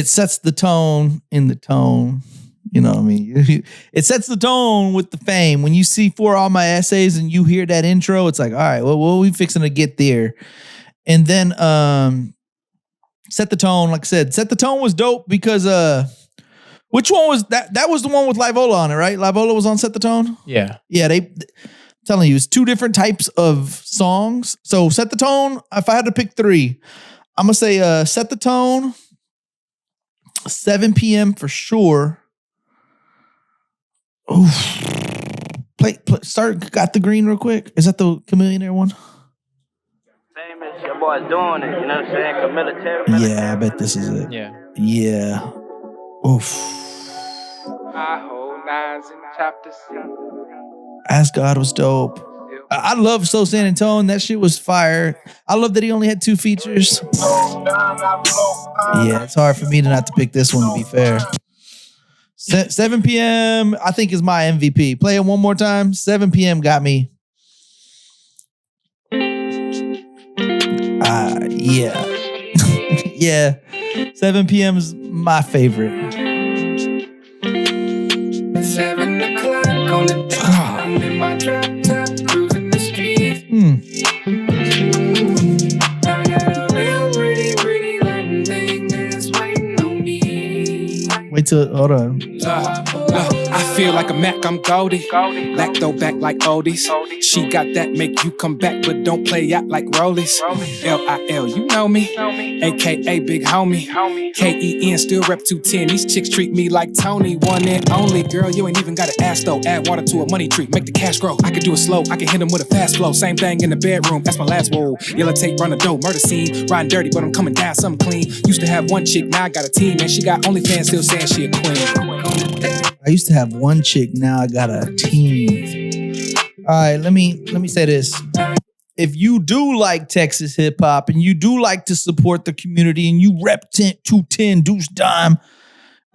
sets the tone in the tone. You know what I mean? It sets the tone with the F.A.M.E. When you see For All My Essays and you hear that intro, it's like, all right, well, what are we fixing to get there? And then set the tone. Like I said, set the tone was dope because which one was that? That was the one with Livola on it, right? Livola was on Set the Tone? Yeah. Yeah, telling you, it's two different types of songs. So Set the Tone, if I had to pick three, I'm gonna say Set the Tone, 7 p.m. for sure. Oof. Start Got the Green real quick. Is that the Chameleonaire one? Famous, your boy's doing it, you know what I'm saying? Military. Yeah, I bet this is it. Yeah. Yeah. Oof. I hold nines in chapter C. Ask God was dope. I love So San Antonio. That shit was fire. I love that he only had 2 features. Yeah, it's hard for me to not to pick this one, to be fair. 7 p.m. I think is my MVP. Play it one more time. 7 p.m. got me. Yeah. Yeah. 7 p.m. is my favorite. 7 o'clock on the dot. I'm in my drop top, cruising the street. I got a real pretty Latin thing that's waiting on me. Wait till, hold on. I feel like a Mac, I'm Goldie. Lacto back like oldies. She got that make you come back, but don't play out like rollies. L-I-L, you know me. AKA Big Homie. K-E-N, still rep 210. These chicks treat me like Tony, one and only. Girl, you ain't even got to ask though. Add water to a money tree, make the cash grow. I can do it slow, I can hit them with a fast flow. Same thing in the bedroom, that's my last whoa. Yellow tape, run a dough, murder scene. Riding dirty, but I'm coming down, something clean. Used to have one chick, now I got a team. And she got OnlyFans, still saying she a queen. I used to have one chick, now I got a team. All right, let me say this. If you do like Texas hip hop and you do like to support the community and you rep 210 Deuce Dime,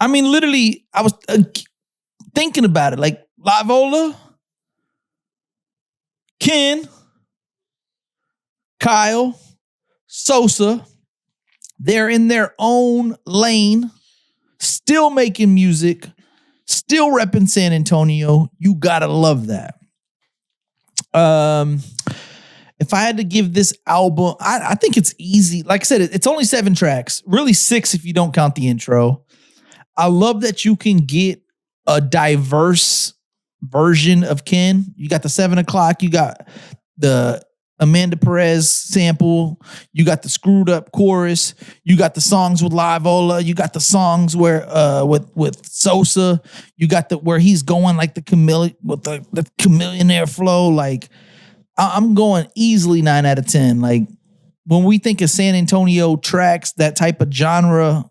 I mean, literally, I was thinking about it. Like Livola, Ken, Kyle, Sosa, they're in their own lane, still making music, still repping San Antonio. You gotta love that. If I had to give this album, I think it's easy. Like I said, it's only 7 tracks, really 6 if you don't count the intro. I love that you can get a diverse version of Ken. You got the 7 o'clock, you got the Amanda Perez sample. You got the screwed up chorus. You got the songs with Live Ola. You got the songs where with Sosa. You got the where he's going like the chameleon with the chameleonaire flow. Like I'm going easily 9 out of 10. Like when we think of San Antonio tracks, that type of genre,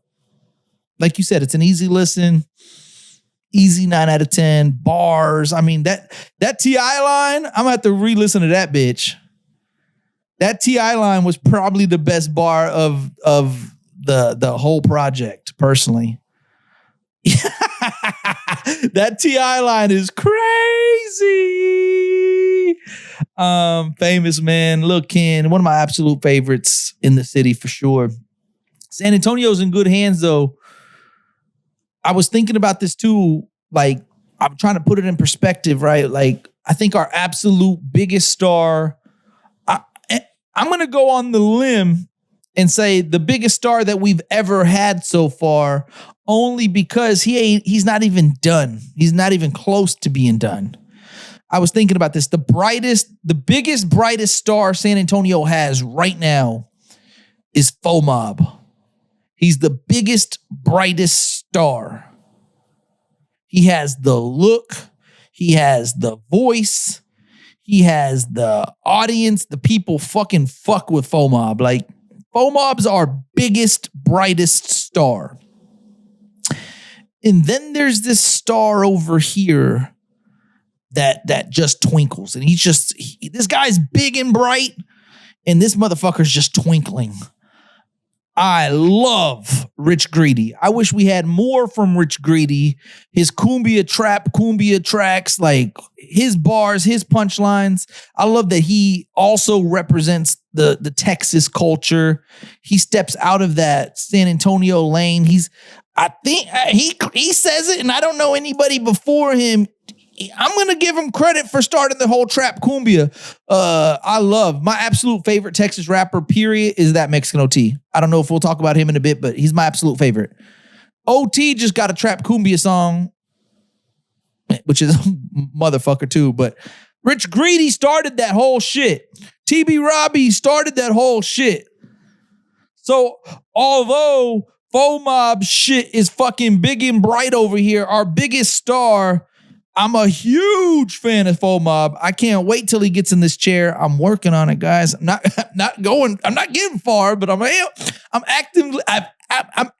like you said, it's an easy listen. Easy 9 out of 10. Bars. I mean, that T.I. line, I'm gonna have to re-listen to that bitch. That T.I. line was probably the best bar of the whole project, personally. That T.I. line is crazy. Famous, man. Lil Ken, one of my absolute favorites in the city for sure. San Antonio's in good hands, though. I was thinking about this too. Like, I'm trying to put it in perspective, right? Like, I think our absolute biggest star, I'm going to go on the limb and say the biggest star that we've ever had so far, only because he's not even done. He's not even close to being done. I was thinking about this. The biggest, brightest star San Antonio has right now is F.A.M.E. He's the biggest, brightest star. He has the look. He has the voice. He has the audience. The people fucking fuck with F.A.M.E. Like, F.A.M.E.'s our biggest, brightest star. And then there's this star over here that just twinkles. And this guy's big and bright, and this motherfucker's just twinkling. I love Rich Greedy. I wish we had more from Rich Greedy. His cumbia tracks, like his bars, his punchlines. I love that he also represents the Texas culture. He steps out of that San Antonio lane. I think he says it, and I don't know anybody before him. I'm going to give him credit for starting the whole trap cumbia. I love my absolute favorite Texas rapper, period, is that Mexican OT. I don't know if we'll talk about him in a bit, but he's my absolute favorite. OT just got a trap cumbia song, which is a motherfucker too, but Rich Greedy started that whole shit. TB Robbie started that whole shit. So although F.A.M.E. shit is fucking big and bright over here, our biggest star, I'm a huge fan of F.A.M.E. I can't wait till he gets in this chair. I'm working on it, guys. I'm not getting far, but I'm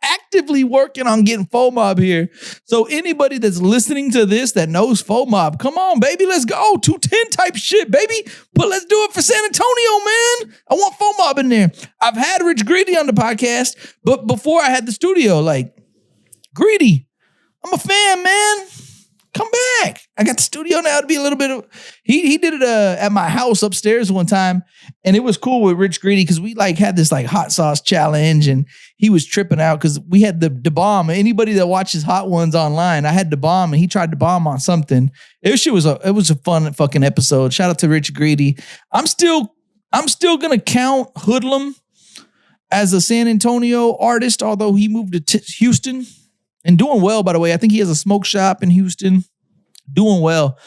actively working on getting F.A.M.E. here. So anybody that's listening to this that knows F.A.M.E., come on, baby, let's go. 210 type shit, baby. But let's do it for San Antonio, man. I want F.A.M.E. in there. I've had Rich Greedy on the podcast, but before I had the studio, like, Greedy, I'm a fan, man. Come back. I got the studio now to be a little bit of, he did it at my house upstairs one time, and it was cool with Rich Greedy because we like had this like hot sauce challenge, and he was tripping out because we had the bomb. Anybody that watches Hot Ones online, I had the bomb, and he tried to bomb on something. It was a fun fucking episode. Shout out to Rich Greedy. I'm still gonna count Hoodlum as a San Antonio artist, although he moved to Houston. And doing well, by the way. I think he has a smoke shop in Houston. Doing well.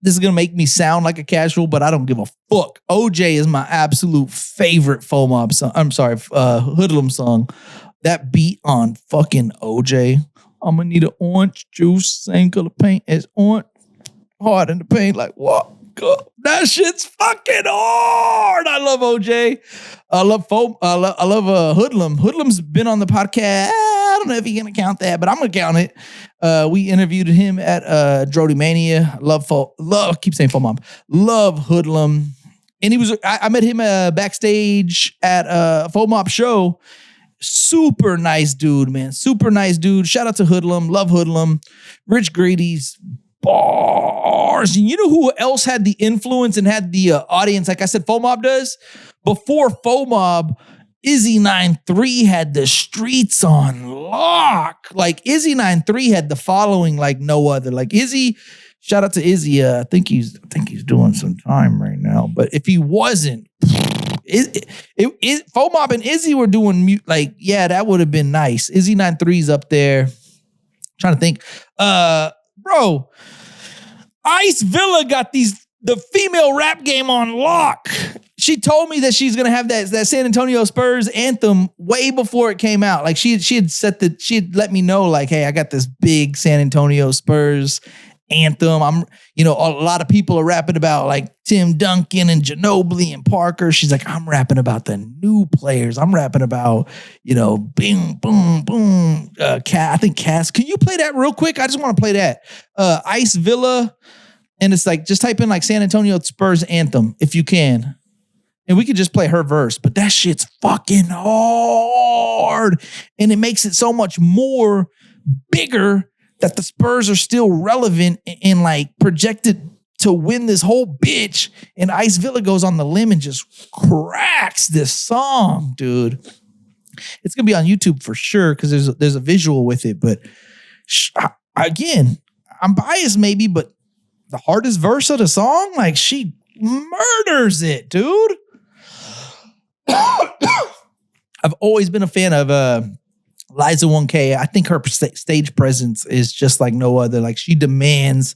This is going to make me sound like a casual, but I don't give a fuck. OJ is my absolute favorite F.A.M.E. song. I'm sorry, Hoodlum song. That beat on fucking OJ. I'm going to need an orange juice. Same color paint as orange. Hard in the paint. Like, what? God, that shit's fucking hard. I love OJ. I love Hoodlum. Hoodlum's been on the podcast. I don't know if you're gonna count that, but I'm gonna count it. We interviewed him at Drody Mania. Love. Keep saying F.A.M.E. Love Hoodlum. And I met him backstage at a F.A.M.E. show. Super nice dude, man. Super nice dude. Shout out to Hoodlum. Love Hoodlum. Rich Greedy's bars. And you know who else had the influence and had the audience? Like I said, F.A.M.E. does. Before F.A.M.E., Izzy 93 had the streets on lock. Like Izzy 93 had the following like no other. Like Izzy, shout out to Izzy. I think he's doing some time right now. But if he wasn't, F.A.M.E. and Izzy were doing like, yeah, that would have been nice. Izzy 93's up there. Trying to think. Bro, Ice Villa got these the female rap game on lock. She told me that she's gonna have that San Antonio Spurs anthem way before it came out. Like she had let me know, like, hey, I got this big San Antonio Spurs anthem. A lot of people are rapping about like Tim Duncan and Ginobili and Parker. She's like, I'm rapping about the new players. I'm rapping about, bing, boom, boom. I think Cass. Can you play that real quick? I just want to play that. Ice Villa. And it's like, just type in like San Antonio Spurs anthem if you can. And we could just play her verse, but that shit's fucking hard. And it makes it so much more bigger that the Spurs are still relevant and like projected to win this whole bitch. And Ice Villa goes on the limb and just cracks this song, dude. It's gonna be on YouTube for sure because there's a visual with it. But again, I'm biased maybe, but the hardest verse of the song, like she murders it, dude. I've always been a fan of Liza 1K. I think her stage presence is just like no other. Like she demands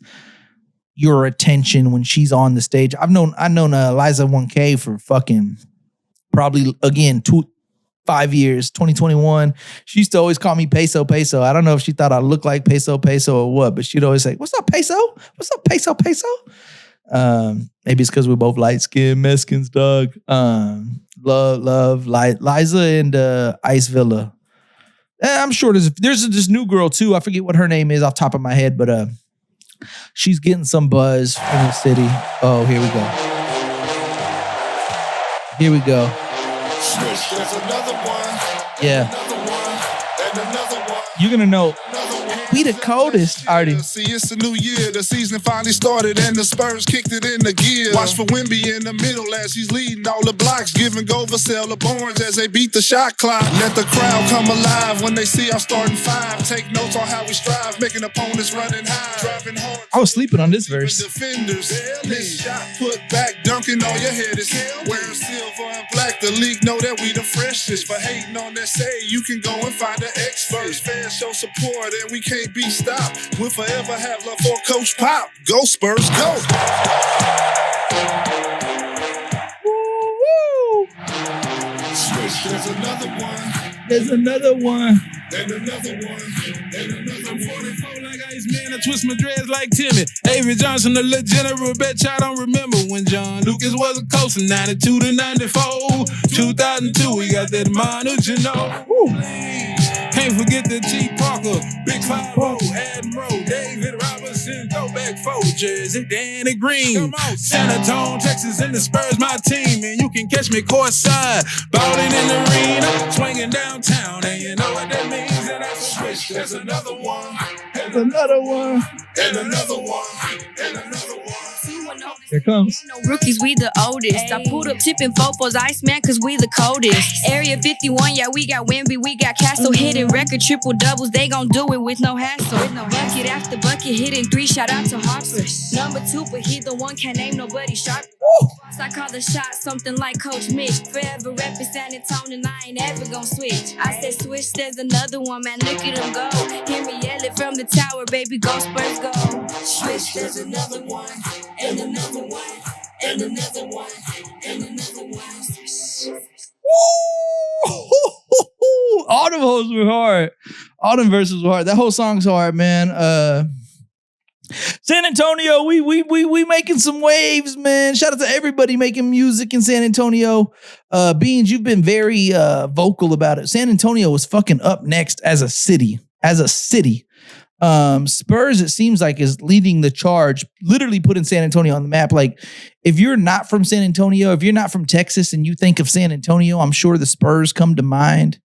your attention when she's on the stage. I've known Liza 1K for fucking probably again 5 years, 2021. She used to always call me Peso. I don't know if she thought I looked like Peso or what, but she'd always say, "What's up, Peso? What's up, Peso?" Maybe it's because we're both light-skinned Mexicans, dog. Love Liza and Ice Villa. I'm sure there's this new girl too. I forget what her name is off the top of my head, but she's getting some buzz in the city. Oh, here we go. There's another one. Yeah. You're gonna know. We the coldest, Artie. See, it's a new year. The season finally started and the Spurs kicked it in the gear. Watch for Wemby in the middle as he's leading all the blocks, giving Govasel the orange as they beat the shot clock. Let the crowd come alive when they see our starting five. Take notes on how we strive, making opponents running high. Driving hard. I was sleeping on this verse. Defenders, this shot put back, dunking on your head is wearing silver and black. The league know that we the freshest. For hating on that say, you can go and find the experts. Fans show support and we can't be stopped. We'll forever have love for Coach Pop. Go Spurs, go! Woo! There's another one. There's another one. And another one. And another one. 44 like Iceman, I twist my dreads like Timmy. Avery Johnson, the little general, bet y'all don't remember when John Lucas was a coach from 92 to 94. 2002, we got that Manu, Can't forget the T. Parker, Big 5-0, Admiral, David Robinson, throwback 4 jersey, Danny Green. San Antonio, Texas, and the Spurs, my team. And you can catch me courtside, ballin' in the arena, swinging downtown. And you know what that means? And that's a switch. There's another one. There's another one. And another one. And another one. Here comes. No rookies, we the oldest. I pulled up tipping fofos, Iceman, cause we the coldest. Area 51, yeah, we got Wemby, we got Castle. Hitting record triple doubles, they gon' do it with no hassle. Bucket after bucket, hitting 3, shout out to Harper. Number 2, but he the one, can't name nobody sharp. I call the shot something like Coach Mitch. Forever reppin' San Antonio, and I ain't ever gon' switch. I said switch, there's another one, man, look at him go. Hear me yell it from the tower, baby, go Spurs, go. Switch, there's another one, and another one, and another one, and another one. All them hoes were hard. All them verses were hard. That whole song's hard, man. San Antonio, we making some waves, man. Shout out to everybody making music in San Antonio. Beans, you've been very vocal about it. San Antonio was fucking up next as a city. Spurs, it seems like, is leading the charge, literally putting San Antonio on the map. Like, if you're not from San Antonio, if you're not from Texas and you think of San Antonio, I'm sure the Spurs come to mind.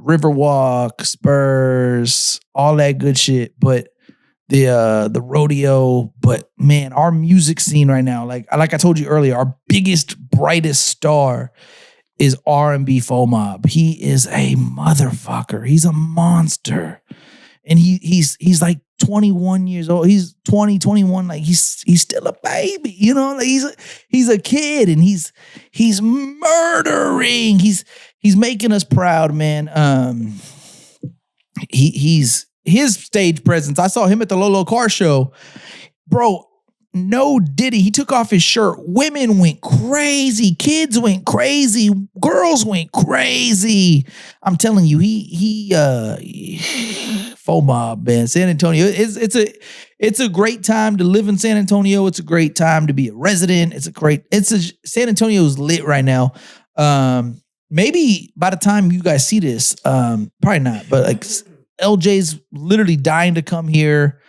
Riverwalk, Spurs, all that good shit. But the rodeo, but man, our music scene right now, like I told you earlier, our biggest, brightest star is R&B F.A.M.E. He is a motherfucker. He's a monster. And he's like 21 years old. He's 21. Like he's still a baby, you know, like he's a kid and he's murdering. He's making us proud, man. He's his stage presence. I saw him at the Lolo Car show. Bro, no diddy. He took off his shirt. Women went crazy. Kids went crazy. Girls went crazy. I'm telling you, he F.A.M.E, man. San Antonio. It's a great time to live in San Antonio. It's a great time to be a resident. San Antonio's lit right now. Maybe by the time you guys see this, probably not, but like LJ's literally dying to come here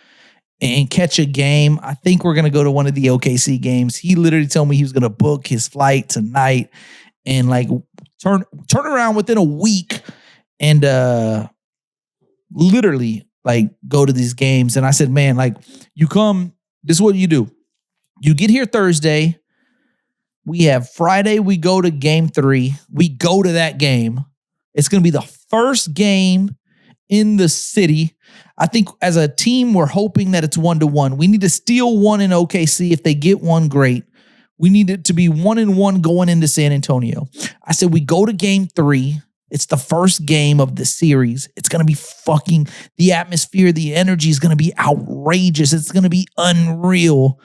and catch a game. I think we're going to go to one of the OKC games. He literally told me he was going to book his flight tonight and like turn around within a week and literally like go to these games. And I said, man, like you come, this is what you do. You get here Thursday. We have Friday. We go to game 3. We go to that game. It's going to be the first game in the city. I think as a team, we're hoping that it's 1-1. We need to steal one in OKC. If they get one, great. We need it to be 1-1 going into San Antonio. I said, we go to game 3. It's the first game of the series. It's going to be fucking, the atmosphere, the energy is going to be outrageous. It's going to be unreal.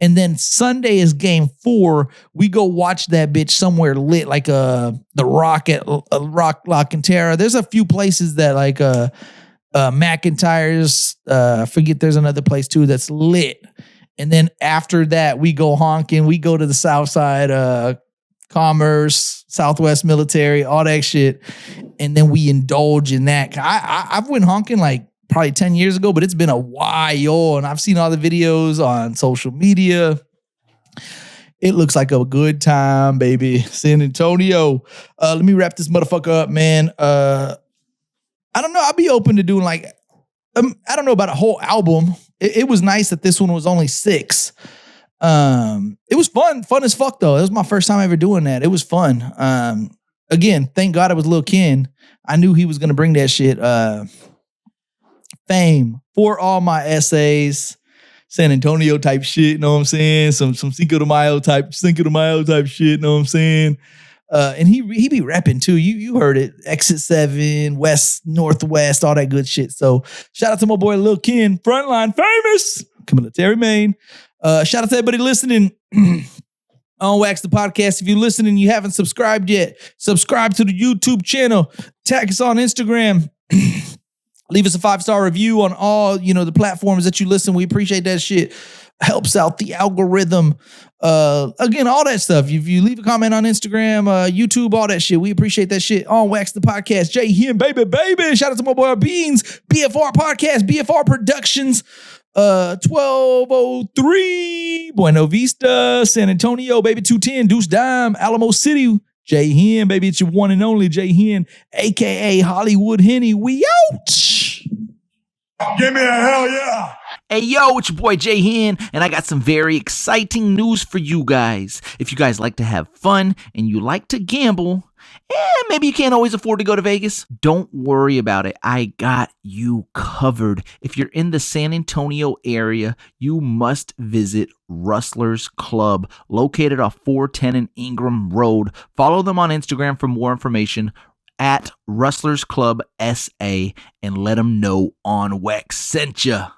And then Sunday is game 4. We go watch that bitch somewhere lit, like the Rock at Rock La Cantera. There's a few places that like McIntyre's, I forget there's another place too that's lit. And then after that, we go honking. We go to the South Side, Commerce, Southwest Military, all that shit. And then we indulge in that. I've went honking like probably 10 years ago, but it's been a while. And I've seen all the videos on social media. It looks like a good time, baby. San Antonio. Let me wrap this motherfucker up, man. I don't know. I'll be open to doing like, I don't know about a whole album. It was nice that this one was only 6. It was fun as fuck though. It was my first time ever doing that. It was fun. Again, thank God it was Lil Ken. I knew he was going to bring that shit. F.A.M.E for All My Ese, San Antonio type shit. You know what I'm saying? Some Cinco de Mayo type shit. You know what I'm saying? And he be rapping too. You heard it. Exit 7, West, Northwest, all that good shit. So shout out to my boy Lil Ken, Frontline Famous, Military Main. Shout out to everybody listening on Wax the Podcast. If you're listening and you haven't subscribed yet, subscribe to the YouTube channel. Tag us on Instagram. Leave us a 5-star review on all, the platforms that you listen. We appreciate that shit. Helps out the algorithm. Again, all that stuff. If you leave a comment on Instagram, YouTube, all that shit, we appreciate that shit. On Wax the Podcast. J-Hen, baby. Shout out to my boy Beans. BFR Podcast, BFR Productions. 1203 Buena Vista, San Antonio, baby. 210 Deuce Dime, Alamo City. J-Hen, baby. It's your one and only J-Hen, aka Hollywood Henny. We out. Give me a hell yeah. Hey, yo, it's your boy J-Hen, and I got some very exciting news for you guys. If you guys like to have fun and you like to gamble, maybe you can't always afford to go to Vegas, don't worry about it. I got you covered. If you're in the San Antonio area, you must visit Rustler's Club, located off 410 and Ingram Road. Follow them on Instagram for more information at Rustler's Club SA, and let them know On Wax sent ya.